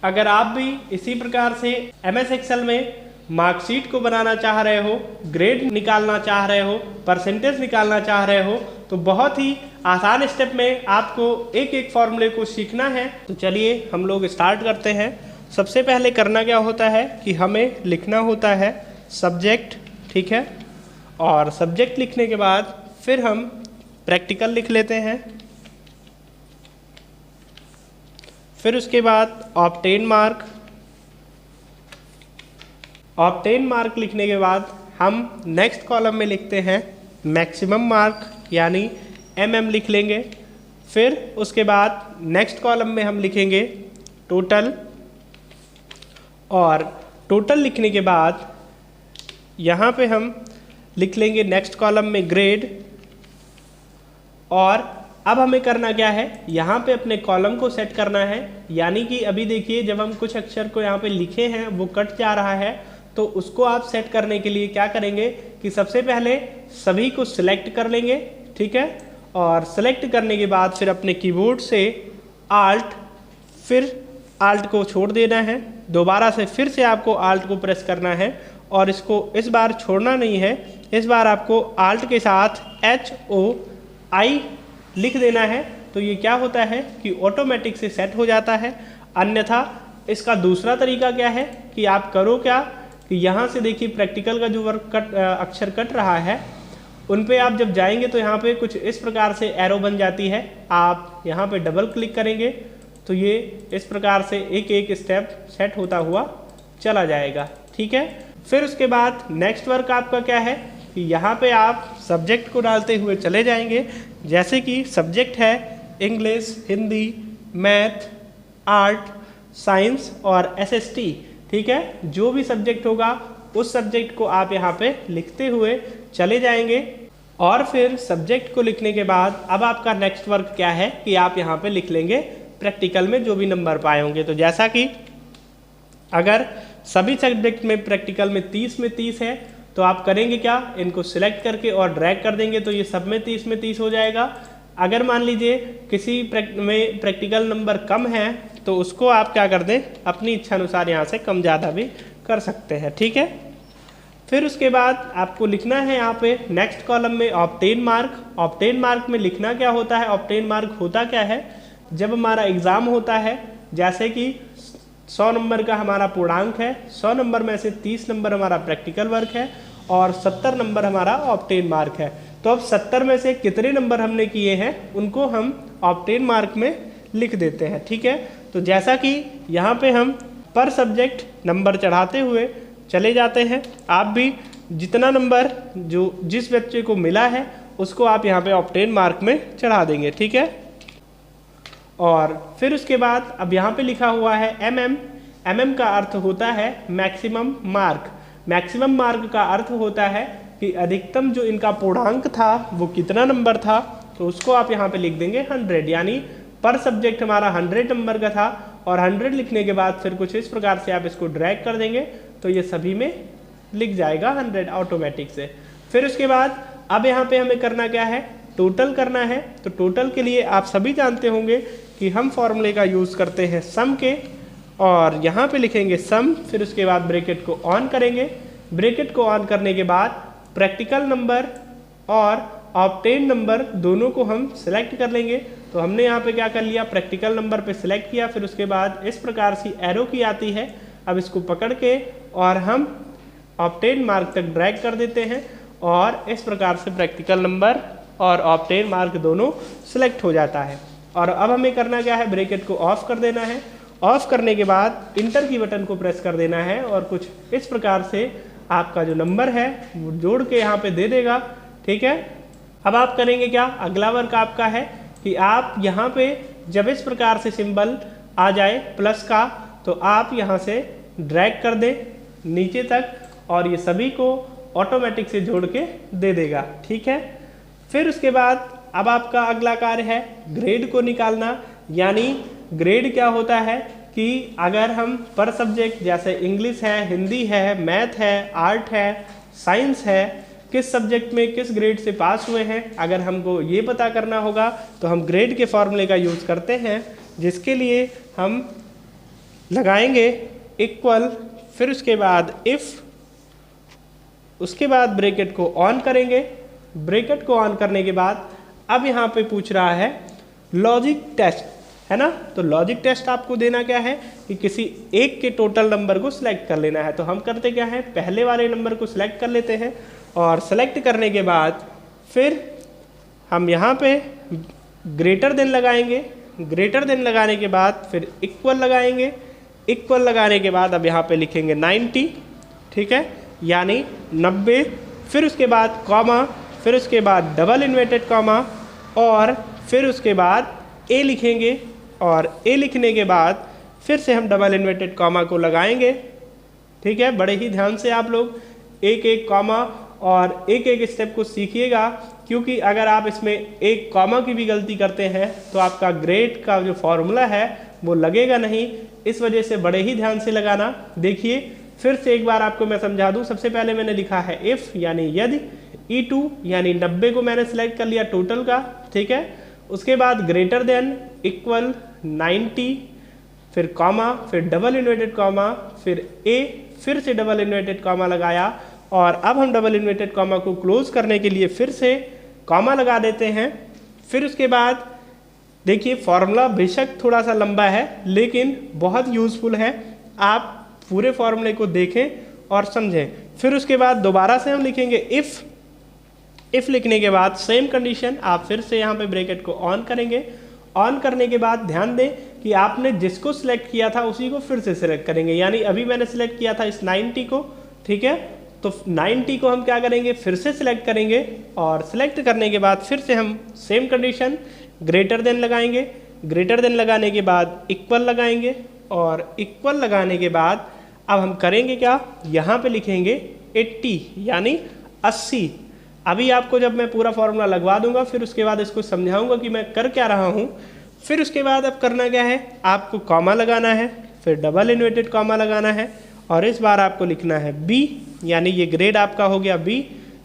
अगर आप भी इसी प्रकार से MS एक्सेल में मार्कशीट को बनाना चाह रहे हो, ग्रेड निकालना चाह रहे हो, परसेंटेज निकालना चाह रहे हो, तो बहुत ही आसान स्टेप में आपको एक एक फॉर्मूले को सीखना है। तो चलिए हम लोग स्टार्ट करते हैं। सबसे पहले करना क्या होता है कि हमें लिखना होता है सब्जेक्ट, ठीक है, और सब्जेक्ट लिखने के बाद फिर हम प्रैक्टिकल लिख लेते हैं। फिर उसके बाद ऑब्टेन मार्क, ऑब्टेन मार्क लिखने के बाद हम नेक्स्ट कॉलम में लिखते हैं मैक्सिमम मार्क यानी MM लिख लेंगे। फिर उसके बाद नेक्स्ट कॉलम में हम लिखेंगे टोटल, और टोटल लिखने के बाद यहाँ पे हम लिख लेंगे नेक्स्ट कॉलम में ग्रेड। और अब हमें करना क्या है, यहाँ पे अपने कॉलम को सेट करना है, यानी कि अभी देखिए जब हम कुछ अक्षर को यहाँ पे लिखे हैं वो कट जा रहा है, तो उसको आप सेट करने के लिए क्या करेंगे कि सबसे पहले सभी को सिलेक्ट कर लेंगे, ठीक है, और सिलेक्ट करने के बाद फिर अपने कीबोर्ड से आल्ट, फिर आल्ट को छोड़ देना है, दोबारा से फिर से आपको आल्ट को प्रेस करना है, और इसको इस बार छोड़ना नहीं है, इस बार आपको आल्ट के साथ HOI लिख देना है। तो ये क्या होता है कि ऑटोमेटिक से सेट हो जाता है। अन्यथा इसका दूसरा तरीका क्या है कि आप करो क्या कि यहाँ से देखिए प्रैक्टिकल का जो वर्क अक्षर कट रहा है उन पे आप जब जाएंगे तो यहाँ पे कुछ इस प्रकार से एरो बन जाती है। आप यहाँ पे डबल क्लिक करेंगे तो ये इस प्रकार से एक एक स्टेप सेट होता हुआ चला जाएगा, ठीक है। फिर उसके बाद नेक्स्ट वर्क आपका क्या है कि यहाँ पे आप सब्जेक्ट को डालते हुए चले जाएंगे। जैसे कि सब्जेक्ट है English, Hindi, math, art, science और SST, ठीक है। जो भी सब्जेक्ट होगा उस सब्जेक्ट को आप यहाँ पे लिखते हुए चले जाएंगे। और फिर सब्जेक्ट को लिखने के बाद अब आपका नेक्स्ट वर्क क्या है कि आप यहाँ पे लिख लेंगे प्रैक्टिकल में जो भी नंबर पाए होंगे। तो जैसा कि अगर सभी सब्जेक्ट में प्रैक्टिकल में 30 में 30 है तो आप करेंगे क्या, इनको सिलेक्ट करके और ड्रैग कर देंगे तो ये सब में 30 में 30 हो जाएगा। अगर मान लीजिए किसी में प्रैक्टिकल नंबर कम है तो उसको आप क्या कर दें, अपनी इच्छा अनुसार यहाँ से कम ज़्यादा भी कर सकते हैं, ठीक है। फिर उसके बाद आपको लिखना है यहाँ पे नेक्स्ट कॉलम में ऑब्टेन मार्क। ऑब्टेन मार्क में लिखना क्या होता है, ऑब्टेन मार्क होता क्या है, जब हमारा एग्ज़ाम होता है, जैसे कि 100 नंबर का हमारा पूर्णांक है, 100 नंबर में से 30 नंबर हमारा प्रैक्टिकल वर्क है और 70 नंबर हमारा ऑब्टेन मार्क है। तो अब 70 में से कितने नंबर हमने किए हैं उनको हम ऑब्टेन मार्क में लिख देते हैं, ठीक है। तो जैसा कि यहाँ पे हम पर सब्जेक्ट नंबर चढ़ाते हुए चले जाते हैं, आप भी जितना नंबर जो जिस बच्चे को मिला है उसको आप यहाँ पे ऑब्टेन मार्क में चढ़ा देंगे, ठीक है। और फिर उसके बाद अब यहाँ पे लिखा हुआ है MM। MM का अर्थ होता है मैक्सिमम मार्क। मैक्सिमम मार्क का अर्थ होता है कि अधिकतम जो इनका पूर्णांक था वो कितना नंबर था, तो उसको आप यहाँ पे लिख देंगे 100, यानी पर सब्जेक्ट हमारा 100 नंबर का था और 100 लिखने के बाद फिर कुछ इस प्रकार से आप इसको ड्रैग कर देंगे तो ये सभी में लिख जाएगा 100 ऑटोमेटिक से। फिर उसके बाद अब यहाँ पे हमें करना क्या है, टोटल करना है। तो टोटल के लिए आप सभी जानते होंगे कि हम फॉर्मूले का यूज़ करते हैं सम के, और यहाँ पे लिखेंगे सम, फिर उसके बाद ब्रैकेट को ऑन करेंगे। ब्रैकेट को ऑन करने के बाद प्रैक्टिकल नंबर और ऑब्टेन नंबर दोनों को हम सिलेक्ट कर लेंगे। तो हमने यहाँ पे क्या कर लिया, प्रैक्टिकल नंबर पे सिलेक्ट किया, फिर उसके बाद इस प्रकार की एरो की आती है, अब इसको पकड़ के और हम ऑब्टेन मार्क तक ड्रैग कर देते हैं और इस प्रकार से प्रैक्टिकल नंबर और ऑब्टेन मार्क दोनों सिलेक्ट हो जाता है। और अब हमें करना क्या है, ब्रैकेट को ऑफ कर देना है। ऑफ करने के बाद इंटर की बटन को प्रेस कर देना है और कुछ इस प्रकार से आपका जो नंबर है वो जोड़ के यहाँ पे दे देगा, ठीक है। अब आप करेंगे क्या, अगला वर्क आपका है कि आप यहाँ पे जब इस प्रकार से सिंबल आ जाए प्लस का तो आप यहाँ से ड्रैग कर दें नीचे तक और ये सभी को ऑटोमेटिक से जोड़ के दे देगा, ठीक है। फिर उसके बाद अब आपका अगला कार्य है ग्रेड को निकालना। यानी ग्रेड क्या होता है कि अगर हम पर सब्जेक्ट जैसे इंग्लिश है, हिंदी है, मैथ है, आर्ट है, साइंस है, किस सब्जेक्ट में किस ग्रेड से पास हुए हैं, अगर हमको ये पता करना होगा तो हम ग्रेड के फॉर्मूले का यूज़ करते हैं, जिसके लिए हम लगाएंगे इक्वल, फिर उसके बाद इफ़, उसके बाद ब्रैकेट को ऑन करेंगे। ब्रैकेट को ऑन करने के बाद अब यहाँ पे पूछ रहा है लॉजिक टेस्ट, है ना। तो लॉजिक टेस्ट आपको देना क्या है कि किसी एक के टोटल नंबर को सिलेक्ट कर लेना है। तो हम करते क्या है, पहले वाले नंबर को सिलेक्ट कर लेते हैं और सेलेक्ट करने के बाद फिर हम यहाँ पे ग्रेटर देन लगाएंगे। ग्रेटर देन लगाने के बाद फिर इक्वल लगाएंगे। इक्वल लगाने के बाद अब यहाँ पे लिखेंगे 90, ठीक है, यानी 90। फिर उसके बाद कॉमा, फिर उसके बाद डबल इन्वर्टेड कॉमा और फिर उसके बाद ए लिखेंगे और ए लिखने के बाद फिर से हम डबल इन्वर्टेड कॉमा को लगाएंगे, ठीक है। बड़े ही ध्यान से आप लोग एक एक कॉमा और एक एक स्टेप को सीखिएगा, क्योंकि अगर आप इसमें एक कॉमा की भी गलती करते हैं तो आपका ग्रेड का जो फॉर्मूला है वो लगेगा नहीं। इस वजह से बड़े ही ध्यान से लगाना। देखिए फिर से एक बार आपको मैं समझा दूं। सबसे पहले मैंने लिखा है इफ़ यानी यदि, E2 यानी 90 को मैंने सेलेक्ट कर लिया टोटल का, ठीक है। उसके बाद ग्रेटर देन इक्वल 90, फिर कॉमा, फिर डबल इन्वर्टेड कॉमा, फिर ए, फिर से डबल इन्वर्टेड कॉमा लगाया और अब हम डबल इन्वर्टेड कॉमा को क्लोज करने के लिए फिर से कॉमा लगा देते हैं। फिर उसके बाद देखिए फॉर्मूला बेशक थोड़ा सा लंबा है लेकिन बहुत यूज़फुल है, आप पूरे फॉर्मूले को देखें और समझें। फिर उसके बाद दोबारा से हम लिखेंगे इफ़। इफ़ लिखने के बाद सेम कंडीशन, आप फिर से यहाँ पे ब्रैकेट को ऑन करेंगे। ऑन करने के बाद ध्यान दें कि आपने जिसको सिलेक्ट किया था उसी को फिर से सिलेक्ट करेंगे। यानी अभी मैंने सिलेक्ट किया था इस 90 को, ठीक है, तो 90 को हम क्या करेंगे, फिर से सिलेक्ट करेंगे और सिलेक्ट करने के बाद फिर से हम सेम कंडीशन ग्रेटर देन लगाएंगे। ग्रेटर देन लगाने के बाद इक्वल लगाएंगे और इक्वल लगाने के बाद अब हम करेंगे क्या, यहाँ पे लिखेंगे 80 यानी 80। अभी आपको जब मैं पूरा फॉर्मूला लगवा दूंगा फिर उसके बाद इसको समझाऊंगा कि मैं कर क्या रहा हूँ। फिर उसके बाद अब करना क्या है, आपको कॉमा लगाना है, फिर डबल इन्वर्टेड कॉमा लगाना है और इस बार आपको लिखना है बी, यानी ये ग्रेड आपका हो गया बी।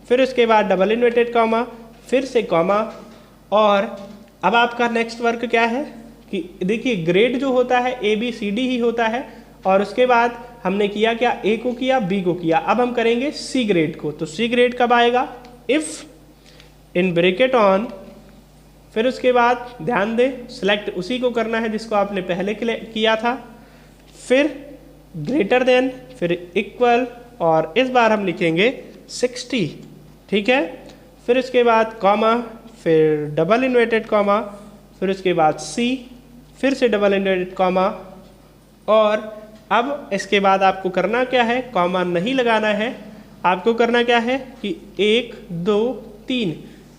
फिर उसके बाद डबल इन्वर्टेड कॉमा, फिर से कॉमा और अब आपका नेक्स्ट वर्क क्या है कि देखिए ग्रेड जो होता है ABCD ही होता है और उसके बाद हमने किया क्या, A को किया, B को किया। अब हम करेंगे C ग्रेड को। तो C ग्रेड कब आएगा, इफ़ इन ब्रैकेट ऑन, फिर उसके बाद ध्यान दें सिलेक्ट उसी को करना है जिसको आपने पहले किया था, फिर ग्रेटर देन, फिर इक्वल और इस बार हम लिखेंगे 60, ठीक है। फिर उसके बाद कॉमा, फिर डबल इन्वर्टेड कॉमा, फिर उसके बाद C, फिर से डबल इन्वर्टेड कॉमा और अब इसके बाद आपको करना क्या है, कॉमा नहीं लगाना है। आपको करना क्या है कि 1 2 3,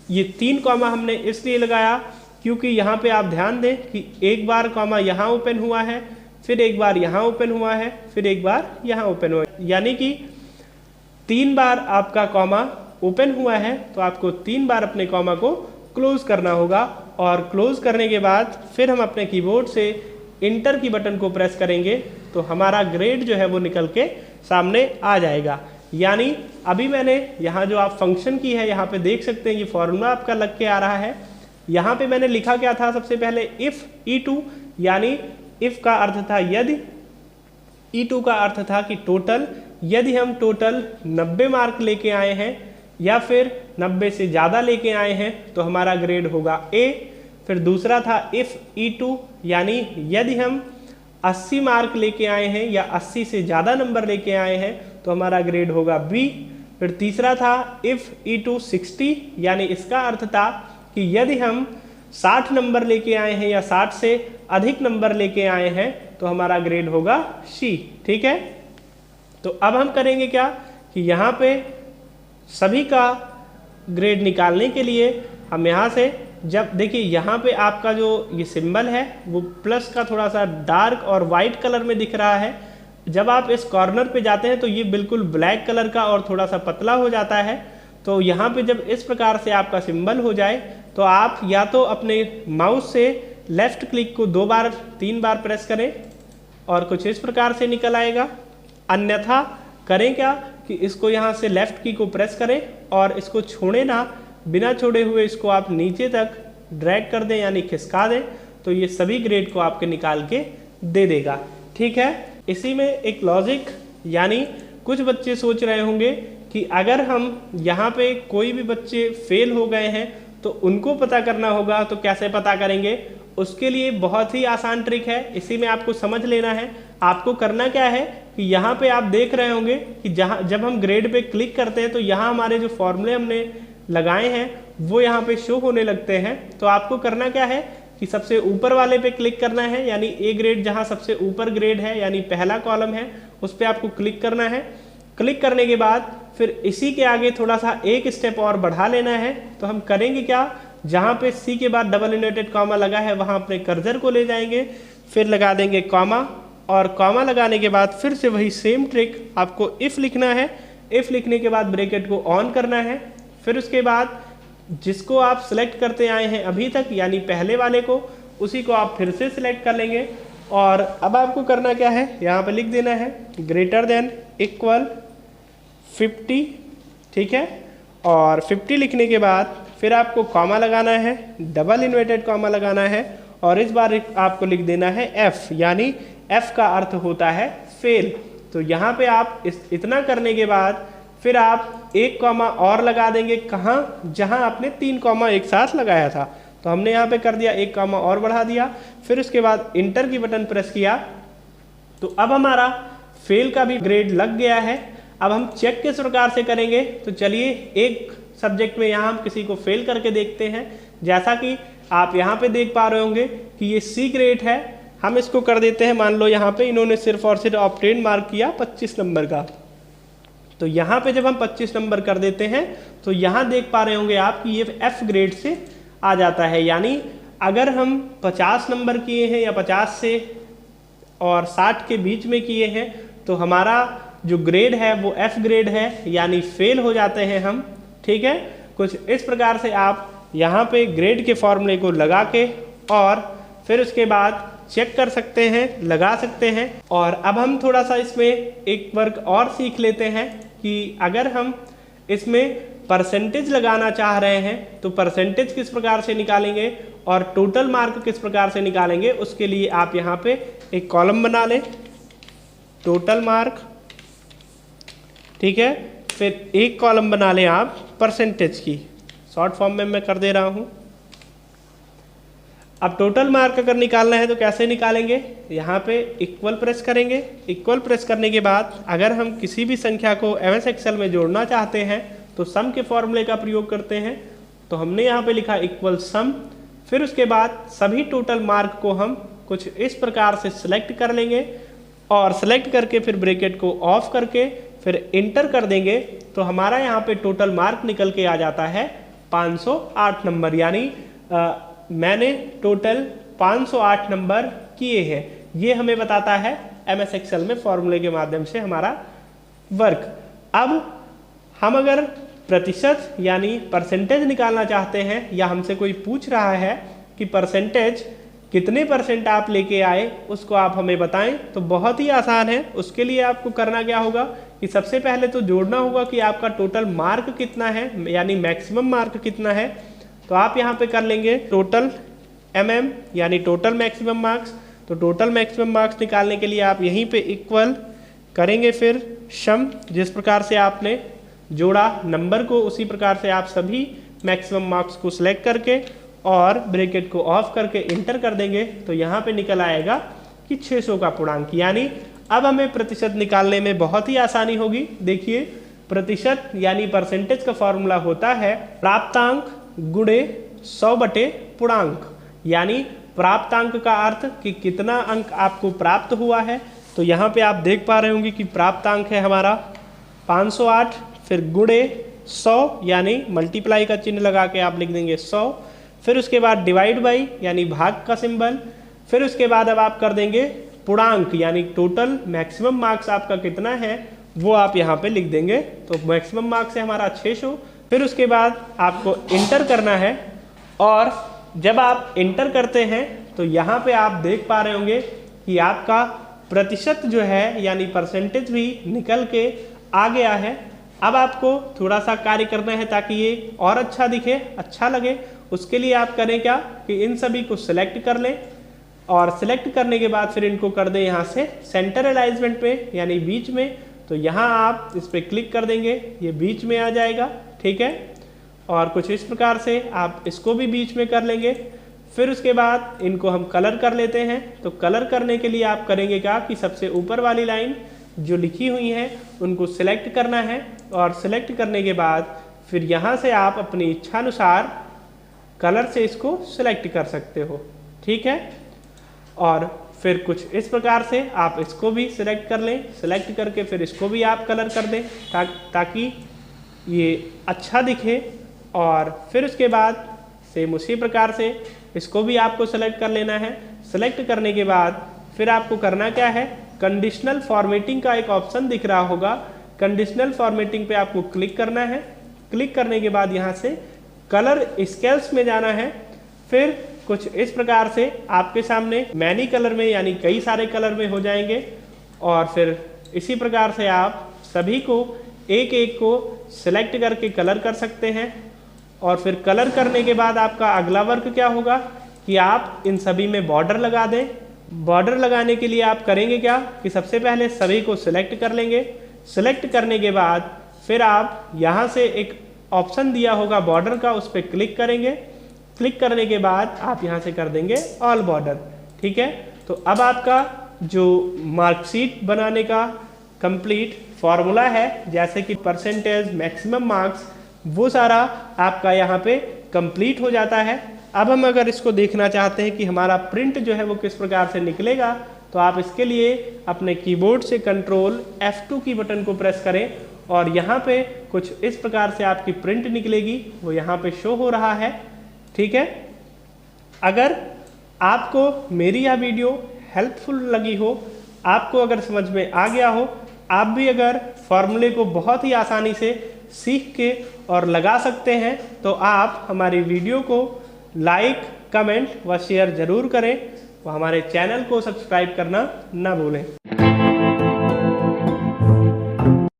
ये 3 कॉमा हमने इसलिए लगाया क्योंकि यहाँ पे आप ध्यान दें कि एक बार कॉमा यहाँ ओपन हुआ है, फिर एक बार यहाँ ओपन हुआ है, फिर एक बार यहाँ ओपन हुआ है, यानी कि 3 बार आपका कॉमा ओपन हुआ है। तो आपको 3 बार अपने कॉमा को क्लोज करना होगा और क्लोज करने के बाद फिर हम अपने कीबोर्ड से इंटर की बटन को प्रेस करेंगे तो हमारा ग्रेड जो है वो निकल के सामने आ जाएगा। यानी अभी मैंने यहाँ जो आप फंक्शन की है यहाँ पे देख सकते हैं, ये फॉर्मूला आपका लग के आ रहा है। यहाँ पे मैंने लिखा क्या था, सबसे पहले इफ़ E2 यानी इफ़ का अर्थ था यदि, E2 का अर्थ था कि टोटल, यदि हम टोटल 90 मार्क लेके आए हैं या फिर 90 से ज़्यादा लेके आए हैं तो हमारा ग्रेड होगा A। फिर दूसरा था इफ़ E2 यानी यदि हम 80 मार्क लेके आए हैं या 80 से ज़्यादा नंबर लेके आए हैं तो हमारा ग्रेड होगा B। फिर तीसरा था इफ़ E2 60 यानी इसका अर्थ था कि यदि हम 60 नंबर लेके आए हैं या 60 से अधिक नंबर लेके आए हैं तो हमारा ग्रेड होगा C, ठीक है। तो अब हम करेंगे क्या कि यहाँ पे सभी का ग्रेड निकालने के लिए हम यहाँ से, जब देखिए यहाँ पे आपका जो ये सिंबल है वो प्लस का थोड़ा सा डार्क और वाइट कलर में दिख रहा है, जब आप इस कॉर्नर पे जाते हैं तो ये बिल्कुल ब्लैक कलर का और थोड़ा सा पतला हो जाता है। तो यहाँ पे जब इस प्रकार से आपका सिंबल हो जाए तो आप या तो अपने माउस से लेफ्ट क्लिक को 2 बार 3 बार प्रेस करें और कुछ इस प्रकार से निकल आएगा, अन्यथा करें क्या कि इसको यहाँ से लेफ्ट की को प्रेस करें और इसको छोड़े ना, बिना छोड़े हुए इसको आप नीचे तक ड्रैग कर दें यानी खिसका दें तो ये सभी ग्रेड को आपके निकाल के दे देगा। ठीक है। इसी में एक लॉजिक, यानी कुछ बच्चे सोच रहे होंगे कि अगर हम यहाँ पे कोई भी बच्चे फेल हो गए हैं तो उनको पता करना होगा, तो कैसे पता करेंगे? उसके लिए बहुत ही आसान ट्रिक है, इसी में आपको समझ लेना है। आपको करना क्या है कि यहाँ पे आप देख रहे होंगे कि जब हम ग्रेड पे क्लिक करते हैं तो यहाँ हमारे जो फॉर्मूले हमने लगाए हैं वो यहाँ पे शो होने लगते हैं। तो आपको करना क्या है कि सबसे ऊपर वाले पे क्लिक करना है, यानी ए ग्रेड जहाँ सबसे ऊपर ग्रेड है यानी पहला कॉलम है उस पर आपको क्लिक करना है। क्लिक करने के बाद फिर इसी के आगे थोड़ा सा एक स्टेप और बढ़ा लेना है। तो हम करेंगे क्या, जहाँ पे सी के बाद डबल इन्वर्टेड कॉमा लगा है वहाँ अपने कर्सर को ले जाएंगे, फिर लगा देंगे कॉमा, और कॉमा लगाने के बाद फिर से वही सेम ट्रिक आपको इफ़ लिखना है। इफ़ लिखने के बाद ब्रैकेट को ऑन करना है, फिर उसके बाद जिसको आप सिलेक्ट करते आए हैं अभी तक यानी पहले वाले को, उसी को आप फिर से सिलेक्ट कर लेंगे। और अब आपको करना क्या है, यहाँ पे लिख देना है ग्रेटर देन इक्वल 50, ठीक है। और 50 लिखने के बाद फिर आपको कॉमा लगाना है, डबल इन्वर्टेड कॉमा लगाना है, और इस बार आपको लिख देना है एफ, यानी एफ का अर्थ होता है फेल। तो यहाँ पे आप इतना करने के बाद फिर आप एक कॉमा और लगा देंगे, कहाँ, जहाँ आपने 3 कॉमा एक साथ लगाया था। तो हमने यहाँ पे कर दिया, एक कॉमा और बढ़ा दिया, फिर उसके बाद इंटर की बटन प्रेस किया। तो अब हमारा फेल का भी ग्रेड लग गया है। अब हम चेक किस प्रकार से करेंगे, तो चलिए एक सब्जेक्ट में यहाँ हम किसी को फेल करके देखते हैं। जैसा कि आप यहाँ पे देख पा रहे होंगे कि ये सी ग्रेड है, हम इसको कर देते हैं, मान लो यहाँ पे इन्होंने सिर्फ और सिर्फ ऑब्टेन मार्क किया 25 नंबर का। तो यहाँ पे जब हम 25 नंबर कर देते हैं तो यहाँ देख पा रहे होंगे आप कि ये एफ ग्रेड से आ जाता है। यानी अगर हम 50 नंबर किए हैं या 50 से और 60 के बीच में किए हैं तो हमारा जो ग्रेड है वो एफ ग्रेड है, यानी फेल हो जाते हैं हम, ठीक है। कुछ इस प्रकार से आप यहाँ पे ग्रेड के फॉर्मूले को लगा के और फिर उसके बाद चेक कर सकते हैं, लगा सकते हैं। और अब हम थोड़ा सा इसमें एक वर्क और सीख लेते हैं कि अगर हम इसमें परसेंटेज लगाना चाह रहे हैं तो परसेंटेज किस प्रकार से निकालेंगे और टोटल मार्क किस प्रकार से निकालेंगे। उसके लिए आप यहाँ पे एक कॉलम बना लें, टोटल मार्क, ठीक है। फिर एक कॉलम बना लें आप परसेंटेज की, शॉर्ट फॉर्म में मैं कर दे रहा हूँ। अब टोटल मार्क अगर निकालना है तो कैसे निकालेंगे, यहाँ पे इक्वल प्रेस करेंगे। इक्वल प्रेस करने के बाद अगर हम किसी भी संख्या को एमएस एक्सेल में जोड़ना चाहते हैं तो सम के फॉर्मूले का प्रयोग करते हैं। तो हमने यहाँ पे लिखा इक्वल सम, फिर उसके बाद सभी टोटल मार्क को हम कुछ इस प्रकार से सिलेक्ट कर लेंगे और सिलेक्ट करके फिर ब्रैकेट को ऑफ करके फिर इंटर कर देंगे। तो हमारा यहाँ पे टोटल मार्क निकल के आ जाता है 508 नंबर, यानी मैंने टोटल 508 नंबर किए हैं। ये हमें बताता है एमएस एक्सेल में फॉर्मूले के माध्यम से हमारा वर्क। अब हम अगर प्रतिशत यानी परसेंटेज निकालना चाहते हैं या हमसे कोई पूछ रहा है कि परसेंटेज कितने परसेंट आप लेके आए, उसको आप हमें बताएं, तो बहुत ही आसान है। उसके लिए आपको करना क्या होगा कि सबसे पहले तो जोड़ना होगा कि आपका टोटल मार्क कितना है, यानी मैक्सिमम मार्क कितना है। तो आप यहाँ पे कर लेंगे टोटल MM यानी टोटल मैक्सिमम मार्क्स। तो टोटल मैक्सिमम मार्क्स निकालने के लिए आप यहीं पे इक्वल करेंगे, फिर सम, जिस प्रकार से आपने जोड़ा नंबर को उसी प्रकार से आप सभी मैक्सिमम मार्क्स को सिलेक्ट करके और ब्रैकेट को ऑफ करके इंटर कर देंगे। तो यहाँ पे निकल आएगा कि 600 का पूर्णांक, यानी अब हमें प्रतिशत निकालने में बहुत ही आसानी होगी। देखिए प्रतिशत यानी परसेंटेज का फॉर्मूला होता है प्राप्तांक गुणे 100 बटे पूर्णांक, यानी प्राप्तांक का अर्थ कि कितना अंक आपको प्राप्त हुआ है। तो यहाँ पे आप देख पा रहे होंगे कि प्राप्तांक है हमारा 508, फिर गुणे 100 यानी मल्टीप्लाई का चिन्ह लगा के आप लिख देंगे 100, फिर उसके बाद डिवाइड बाई यानी भाग का सिंबल, फिर उसके बाद अब आप कर देंगे पूर्णांक यानी टोटल मैक्सिमम मार्क्स आपका कितना है वो आप यहाँ पे लिख देंगे। तो मैक्सिमम मार्क्स है हमारा 600। फिर उसके बाद आपको इंटर करना है और जब आप इंटर करते हैं तो यहाँ पे आप देख पा रहे होंगे कि आपका प्रतिशत जो है यानी परसेंटेज भी निकल के आ गया है। अब आपको थोड़ा सा कार्य करना है ताकि ये और अच्छा दिखे, अच्छा लगे। उसके लिए आप करें क्या कि इन सभी को सिलेक्ट कर लें, और सिलेक्ट करने के बाद फिर इनको कर दें यहाँ से सेंटर अलाइनमेंट पे, यानी बीच में। तो यहाँ आप इस पर क्लिक कर देंगे, ये बीच में आ जाएगा, ठीक है। और कुछ इस प्रकार से आप इसको भी बीच में कर लेंगे। फिर उसके बाद इनको हम कलर कर लेते हैं। तो कलर करने के लिए आप करेंगे क्या कि सबसे ऊपर वाली लाइन जो लिखी हुई है उनको सिलेक्ट करना है, और सिलेक्ट करने के बाद फिर यहाँ से आप अपनी इच्छानुसार कलर से इसको सिलेक्ट कर सकते हो, ठीक है। और फिर कुछ इस प्रकार से आप इसको भी सिलेक्ट कर लें, सिलेक्ट करके फिर इसको भी आप कलर कर दें ताकि ये अच्छा दिखे। और फिर उसके बाद सेम उसी प्रकार से इसको भी आपको सेलेक्ट कर लेना है। सेलेक्ट करने के बाद फिर आपको करना क्या है, कंडीशनल फॉर्मेटिंग का एक ऑप्शन दिख रहा होगा, कंडीशनल फॉर्मेटिंग पे आपको क्लिक करना है। क्लिक करने के बाद यहाँ से कलर स्केल्स में जाना है। फिर कुछ इस प्रकार से आपके सामने मैनी कलर में, यानी कई सारे कलर में हो जाएंगे। और फिर इसी प्रकार से आप सभी को एक एक को सिलेक्ट करके कलर कर सकते हैं। और फिर कलर करने के बाद आपका अगला वर्क क्या होगा कि आप इन सभी में बॉर्डर लगा दें। बॉर्डर लगाने के लिए आप करेंगे क्या कि सबसे पहले सभी को सिलेक्ट कर लेंगे। सिलेक्ट करने के बाद फिर आप यहाँ से एक ऑप्शन दिया होगा बॉर्डर का, उस पर क्लिक करेंगे। क्लिक करने के बाद आप यहाँ से कर देंगे ऑल बॉर्डर, ठीक है। तो अब आपका जो मार्कशीट बनाने का कंप्लीट फॉर्मूला है, जैसे कि परसेंटेज, मैक्सिमम मार्क्स, वो सारा आपका यहाँ पे कंप्लीट हो जाता है। अब हम अगर इसको देखना चाहते हैं कि हमारा प्रिंट जो है वो किस प्रकार से निकलेगा, तो आप इसके लिए अपने कीबोर्ड से कंट्रोल F2 की बटन को प्रेस करें और यहाँ पे कुछ इस प्रकार से आपकी प्रिंट निकलेगी, वो यहाँ पे शो हो रहा है, ठीक है। अगर आपको मेरी यह वीडियो हेल्पफुल लगी हो, आपको अगर समझ में आ गया हो, आप भी अगर फॉर्मूले को बहुत ही आसानी से सीख के और लगा सकते हैं, तो आप हमारी वीडियो को लाइक, कमेंट व शेयर ज़रूर करें। और हमारे चैनल को सब्सक्राइब करना ना भूलें।